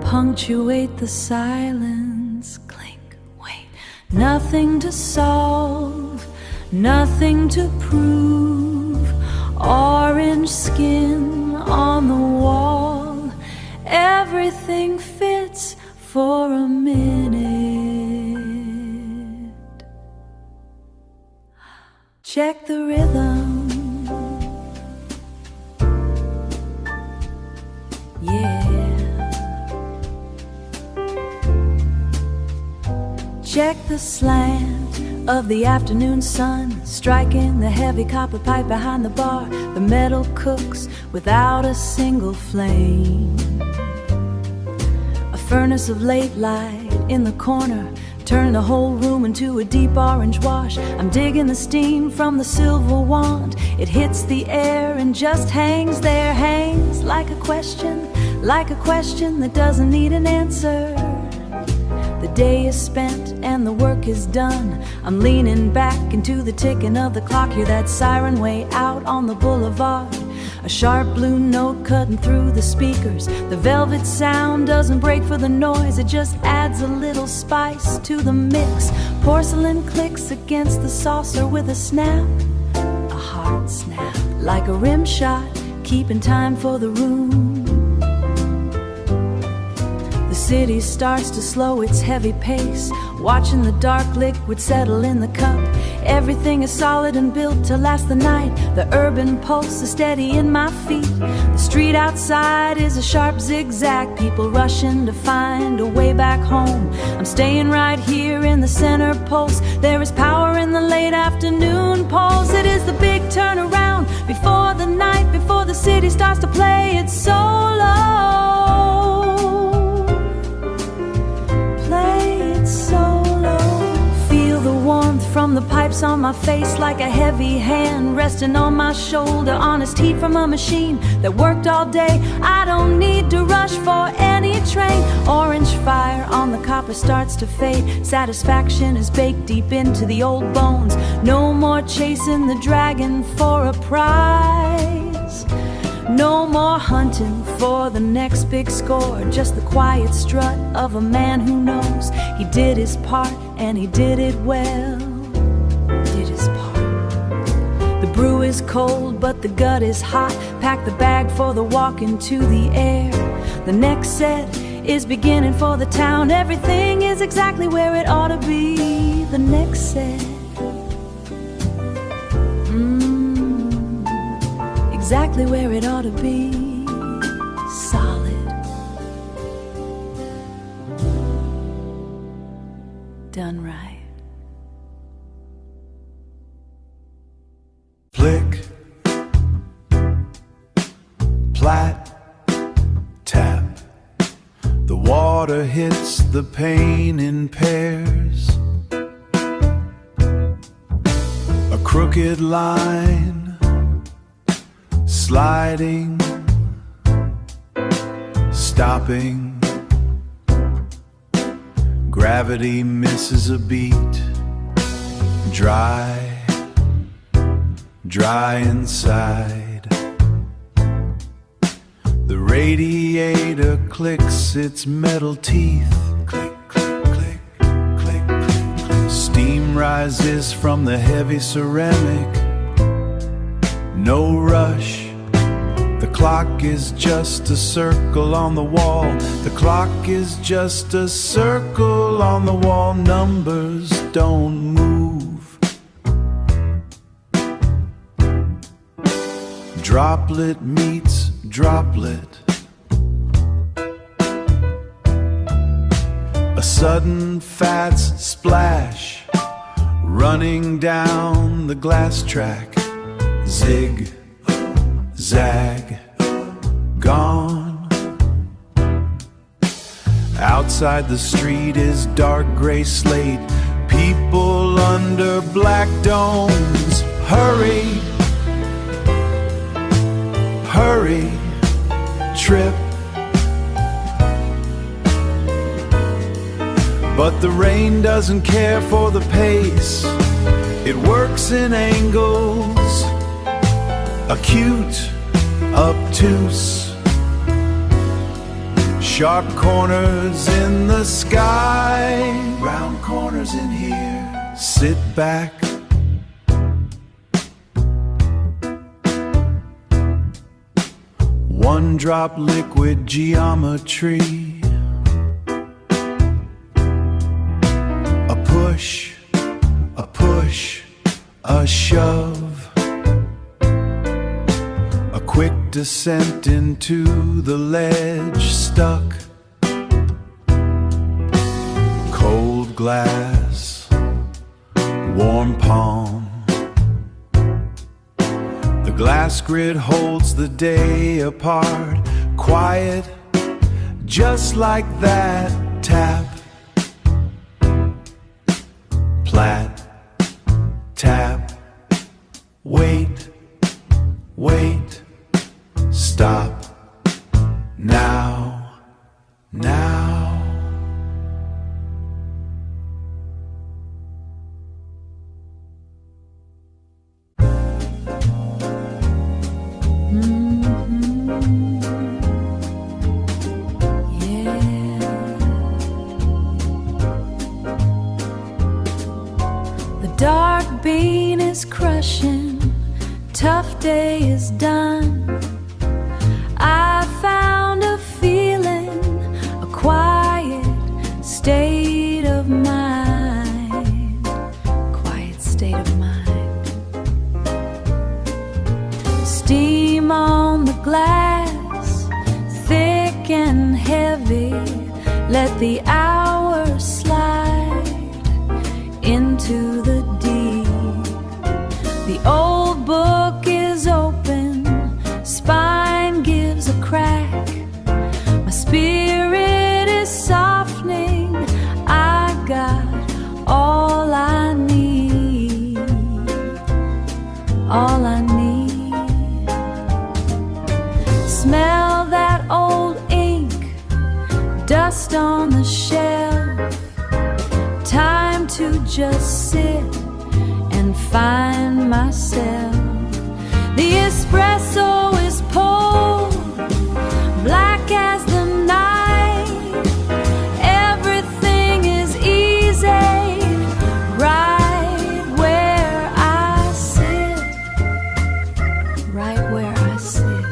punctuate the silence. Clink, wait, nothing to solve, nothing to prove, orange skin on the wall, everything fits for a minute. Check the rhythm, yeah. Check the slant of the afternoon sun, striking the heavy copper pipe behind the bar. The metal cooks without a single flame. A furnace of late light in the corner, turn the whole room into a deep orange wash. I'm digging the steam from the silver wand. It hits the air and just hangs there, hangs like a question that doesn't need an answer. The day is spent and the work is done. I'm leaning back into the ticking of the clock. Hear that siren way out on the boulevard. A sharp blue note cutting through the speakers. The velvet sound doesn't break for the noise, it just adds a little spice to the mix. Porcelain clicks against the saucer with a snap, a hard snap, like a rim shot, keeping time for the room. The city starts to slow its heavy pace, watching the dark liquid settle in the cup. Everything is solid and built to last the night. The urban pulse is steady in my feet. The street outside is a sharp zigzag, people rushing to find a way back home. I'm staying right here in the center pulse. There is power in the late afternoon pulse. It is the big turnaround before the night, before the city starts to play its solo. From the pipes on my face, like a heavy hand resting on my shoulder. Honest heat from a machine that worked all day. I don't need to rush for any train. Orange fire on the copper starts to fade. Satisfaction is baked deep into the old bones. No more chasing the dragon for a prize. No more hunting for the next big score. Just the quiet strut of a man who knows he did his part and he did it well. The brew is cold, but the gut is hot. Pack the bag for the walk into the air. The next set is beginning for the town. Everything is exactly where it ought to be. The next set, exactly where it ought to be. Solid, done right. click, plat, tap. The water hits the pane in pairs. A crooked line, sliding, stopping. Gravity misses a beat. Dry, dry inside. The radiator clicks its metal teeth. Click, click, click, click, click, click. Steam rises from the heavy ceramic. No rush. The clock is just a circle on the wall. The clock is just a circle on the wall. Numbers don't move. Droplet meets droplet. A sudden fat splash running down the glass track. Zig, zag, gone. Outside the street is dark gray slate. People under black domes. Hurry, hurry, trip. But the rain doesn't care for the pace. It works in angles, acute, obtuse. Sharp corners in the sky, round corners in here. Sit back. One drop liquid geometry. A push, a push, a shove. A quick descent into the ledge, stuck. Cold glass, warm palm. The glass grid holds the day apart. Quiet, just like that. Tap, plat, tap. Wait, wait, stop. Now, now. Dark bean is crushing, tough day is done. I found a feeling, a quiet state of mind. Quiet state of mind. Steam on the glass, thick and heavy. Let the hours slide into the deep. The old book is open, spine gives a crack. My spirit is softening. I got all I need, all I need. Smell that old ink, dust on the shelf. Time to just sit and find myself. The espresso is pulled, black as the night. Everything is easy, right where I sit. Right where I sit.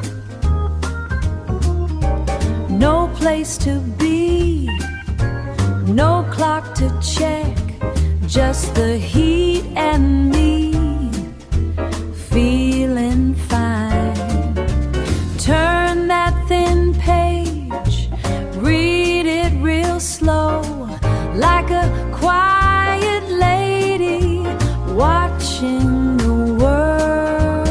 No place to be, no clock to check, just the heat and me feeling fine. Turn that thin page, read it real slow, like a quiet lady watching the world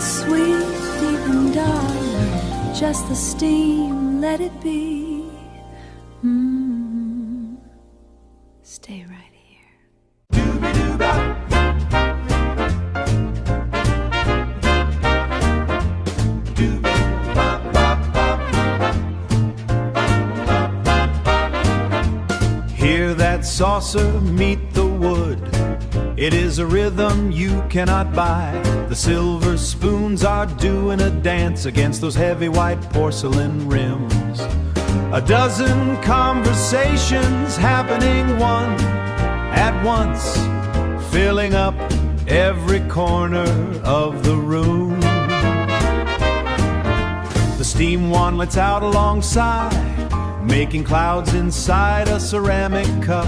sweet, deep and dark, just the steam, let it be. Stay right here. Hear that saucer meet the wood. It is a rhythm you cannot buy. The silver spoons are doing a dance against those heavy white porcelain rims. A dozen conversations happening one at once, filling up every corner of the room. The steam wandlets out alongside, making clouds inside a ceramic cup.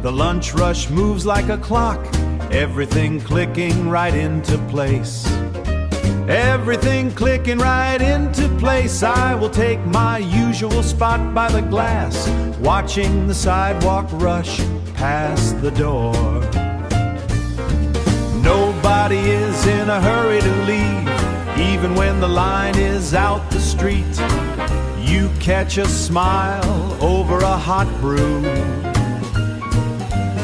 The lunch rush moves like a clock, everything clicking right into place. Everything clicking right into place. I will take my usual spot by the glass, watching the sidewalk rush past the door. Nobody is in a hurry to leave, even when the line is out the street. You catch a smile over a hot brew,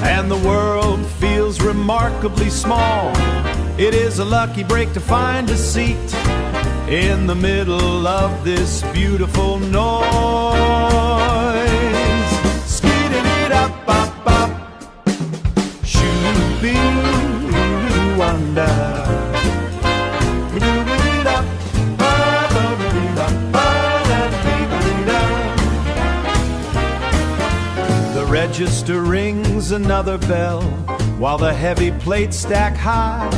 and the world feels remarkably small. It is a lucky break to find a seat in the middle of this beautiful noise. Skidididap-bop-bop, shoo-bee-wanda. The register rings another bell while the heavy plates stack high.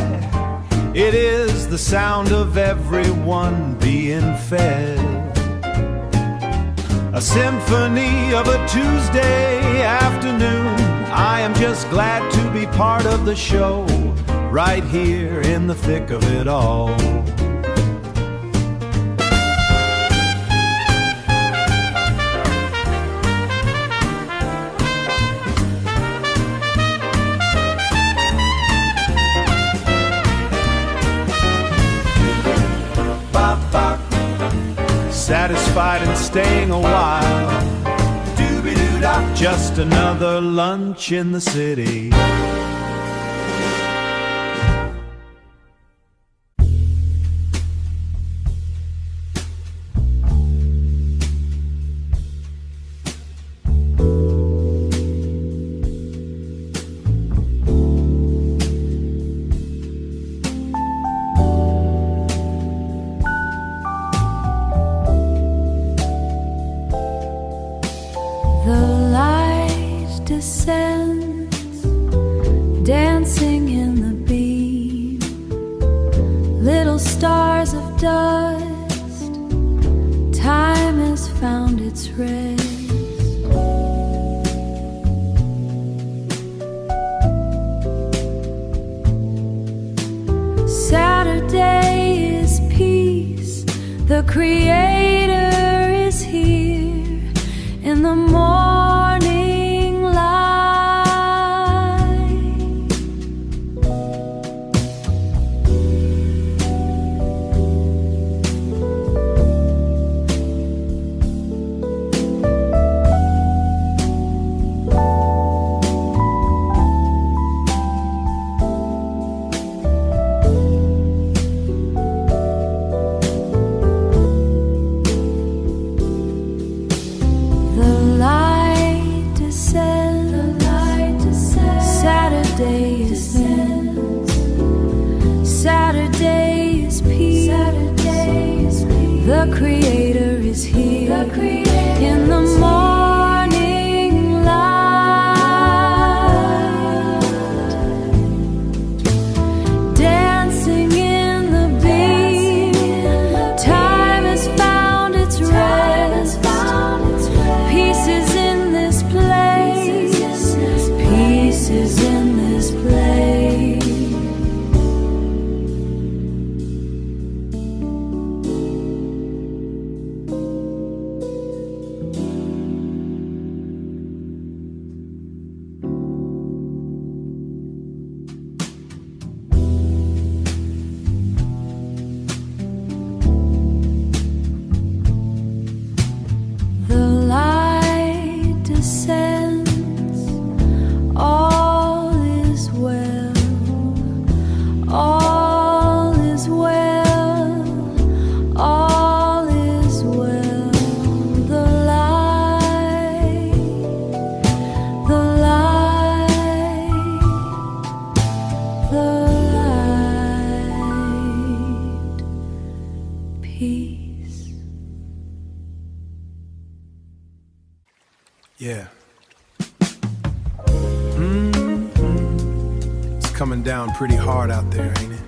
It is the sound of everyone being fed. A symphony of a Tuesday afternoon. I am just glad to be part of the show, right here in the thick of it all. Satisfied and staying a while. Doobie-doo-dah. Just another lunch in the city. Descends, dancing in the beam, little stars of dust. Time has found its rest. Saturday is peace, the Creator is here in the morning. Saturday is peace. The Creator is here in the morning light, dancing in the beam. Time has found its rest. Peace is in this place. Peace is in this place. Yeah. It's coming down pretty hard out there, ain't it?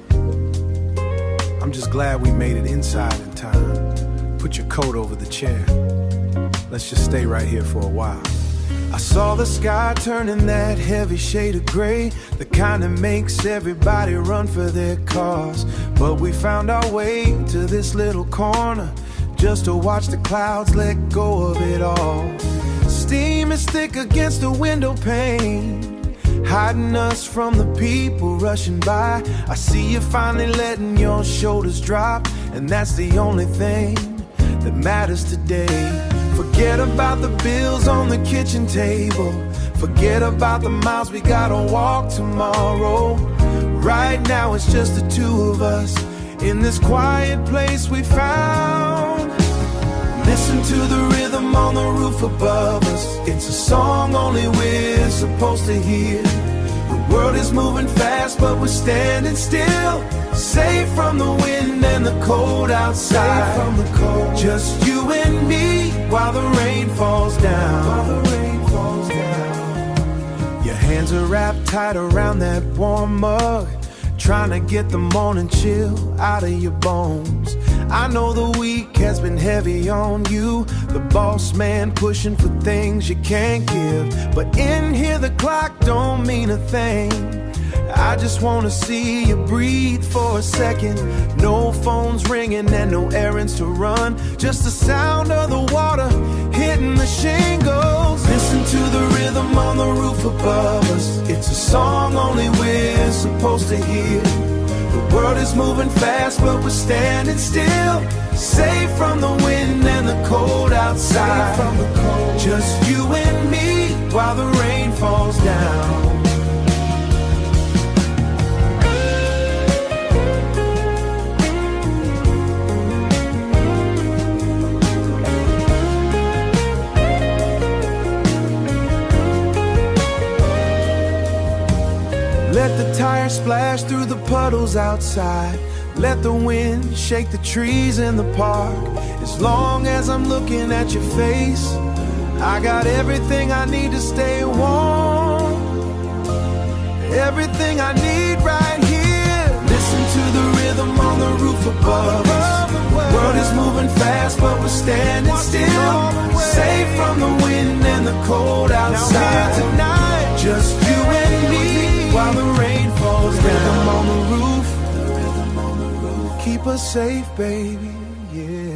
I'm just glad we made it inside in time. Put your coat over the chair. Let's just stay right here for a while. I saw the sky turning that heavy shade of gray, the kind that makes everybody run for their cars. But we found our way to this little corner just to watch the clouds let go of it all. Steam is thick against the window pane, hiding us from the people rushing by. I see you finally letting your shoulders drop, and that's the only thing that matters today. Forget about the bills on the kitchen table. Forget about the miles we gotta walk tomorrow. Right now it's just the two of us in this quiet place we found. Listen to the rhythm on the roof above us. It's a song only we're supposed to hear. The world is moving fast, but we're standing still, safe from the wind and the cold outside. From the cold. Just you and me while the rain falls down. Your hands are wrapped tight around that warm mug, trying to get the morning chill out of your bones. I know the week has been heavy on you, the boss man pushing for things you can't give. But in here the clock don't mean a thing. I just wanna see you breathe for a second. No phones ringing and no errands to run, just the sound of the water hitting the shingles. Listen to the rhythm on the roof above us. It's a song only we're supposed to hear. The world is moving fast, but we're standing still, safe from the wind and the cold outside. From the cold. Just you and me while the rain falls down. Let the tires splash through the puddles outside. Let the wind shake the trees in the park. As long as I'm looking at your face, I got everything I need to stay warm. Everything I need right here. Listen to the rhythm on the roof above us. The world is moving fast, but we're standing still, safe from the wind and the cold outside. Tonight, just you and me while the rain falls down. The rhythm on the roof, keep us safe, baby, yeah.